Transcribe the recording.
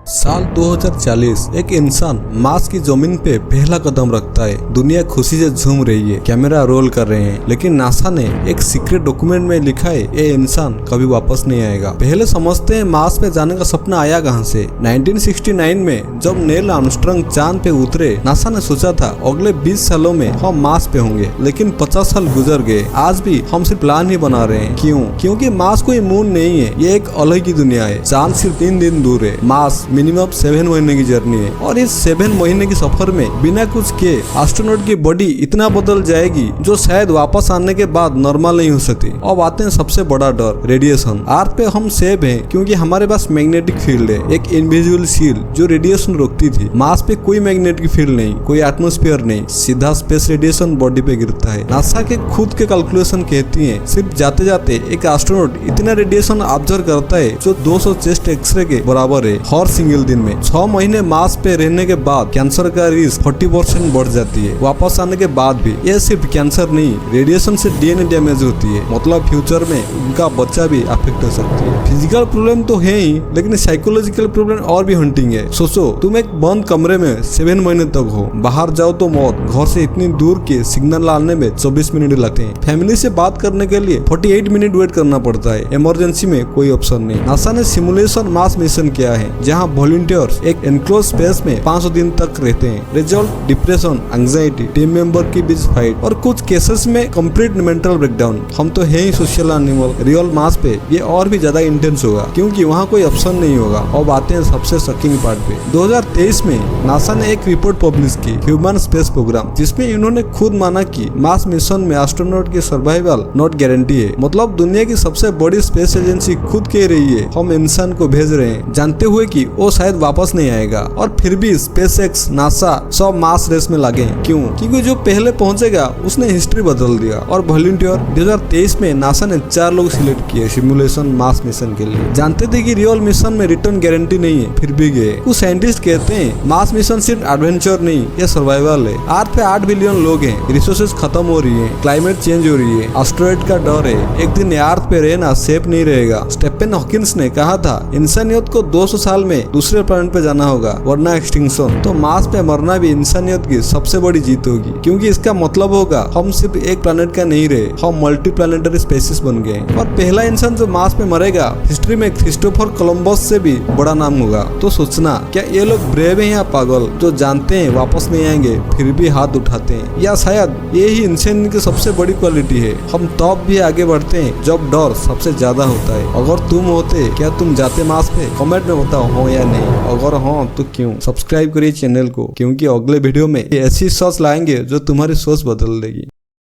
साल 2040 एक इंसान मार्स की जमीन पे पहला कदम रखता है। दुनिया खुशी से झूम रही है, कैमरा रोल कर रहे हैं, लेकिन नासा ने एक सीक्रेट डॉक्यूमेंट में लिखा है ये इंसान कभी वापस नहीं आएगा। पहले समझते हैं मार्स पे जाने का सपना आया कहां से। 1969 में जब नील आर्मस्ट्रांग चांद पे उतरे, नासा ने सोचा था अगले 20 सालों में हम मार्स पे होंगे, लेकिन 50 साल गुजर गए। आज भी हम सिर्फ प्लान ही बना रहे हैं। क्यों? क्योंकि मार्स कोई मून नहीं है, ये एक अलग ही दुनिया है। चांद सिर्फ 3 दिन दूर है, मार्स मिनिमम 7 महीने की जर्नी है। और इस 7 महीने की सफर में बिना कुछ किए एस्ट्रोनॉट की बॉडी इतना बदल जाएगी जो शायद वापस आने के बाद नॉर्मल नहीं हो सकती। अब आते हैं सबसे बड़ा डर, रेडिएशन। अर्थ पे हम सेफ हैं क्योंकि हमारे पास मैग्नेटिक फील्ड है, एक इनविजिबल शील्ड जो रेडिएशन रोकती थी। मार्स पे कोई मैग्नेटिक फील्ड नहीं, कोई एटमॉस्फेयर नहीं, सीधा स्पेस रेडिएशन बॉडी पे गिरता है। नासा के खुद के कैलकुलेशन कहती है सिर्फ जाते जाते एक एस्ट्रोनॉट इतना रेडिएशन ऑब्जर्व करता है जो 200 चेस्ट एक्सरे के बराबर है हर सिंगल दिन में। 6 महीने मार्स पे रहने के बाद कैंसर का रिस्क 40% बढ़ जाती है। वापस आने के बाद भी ये सिर्फ कैंसर नहीं, रेडिएशन से डीएनए डैमेज होती है, मतलब फ्यूचर में उनका बच्चा भी अफेक्ट हो सकती है। फिजिकल प्रॉब्लम तो है ही, लेकिन साइकोलॉजिकल प्रॉब्लम और भी हंटिंग है। सोचो तुम एक बंद कमरे में 7 महीने तक हो, बाहर जाओ तो मौत, घर से इतनी दूर के सिग्नल लाने में 24 मिनट लगते हैं, फैमिली से बात करने के लिए 48 मिनट वेट करना पड़ता है, इमरजेंसी में कोई ऑप्शन नहीं। नासा ने सिमुलेशन मार्स मिशन किया है जहाँ वॉलंटियर्स एक एनक्लोज स्पेस में 500 दिन तक रहते हैं। Result depression, anxiety, team member के बीच फाइट और कुछ केसेस में कंप्लीट मेंटल ब्रेकडाउन। हम तो है ही सोशल एनिमल। रियल मार्स पे ये और भी ज्यादा इंटेंस होगा क्योंकि वहाँ कोई ऑप्शन नहीं होगा। अब आते हैं सबसे शॉकिंग पार्ट पे। 2023 में नासा ने एक रिपोर्ट पब्लिश की, ह्यूमन स्पेस प्रोग्राम, जिसमें इन्होंने खुद माना कि मार्स मिशन में एस्ट्रोनॉट की सर्वाइवल नॉट गारंटी है। मतलब दुनिया की सबसे बड़ी स्पेस एजेंसी खुद कह रही है हम इंसान को भेज रहे हैं, जानते हुए कि वो शायद वापस नहीं आएगा। और फिर भी स्पेसएक्स, नासा सब मार्स रेस में लगे। क्यों? क्योंकि जो पहले पहुंचेगा उसने हिस्ट्री बदल दिया। और वॉलंटियर 2023 में नासा ने 4 लोग सिलेक्ट किए सिमुलेशन मार्स मिशन के लिए। जानते थे कि रियल मिशन में रिटर्न गारंटी नहीं है, फिर भी गए। कुछ साइंटिस्ट कहते हैं मार्स मिशन सिर्फ एडवेंचर नहीं, ये सर्वाइवल है। अर्थ पे 8 बिलियन लोग हैं, रिसोर्सेज खत्म हो रही है, क्लाइमेट चेंज हो रही है, एस्टेरॉयड का डर है, एक दिन अर्थ पे रहना सेफ नहीं रहेगा। स्टीफन हॉकिंस ने कहा था इंसानियत को 200 साल में दूसरे प्लैनेट पे जाना होगा वरना एक्सटिंक्शन। तो मार्स पे मरना भी इंसानियत की सबसे बड़ी जीत होगी, क्योंकि इसका मतलब होगा हम सिर्फ एक प्लैनेट का नहीं रहे, हम मल्टी प्लैनेटरी स्पेसिस बन गए। और पहला इंसान जो मार्स पे मरेगा हिस्ट्री में क्रिस्टोफर कोलंबस से भी बड़ा नाम होगा। तो सोचना, क्या ये लोग ब्रेव हैं या पागल जो जानते हैं वापस नहीं आएंगे फिर भी हाथ उठाते हैं? या शायद ये ही इंसान की सबसे बड़ी क्वालिटी है, हम तब भी आगे बढ़ते हैं जब डर सबसे ज्यादा होता है। अगर तुम होते, क्या तुम जाते मार्स पे? कमेंट में बताओ हो या नहीं, अगर हाँ तो क्यों। सब्सक्राइब करिए चैनल को, क्योंकि अगले वीडियो में ऐसी सोच लाएंगे जो तुम्हारी सोच बदल देगी।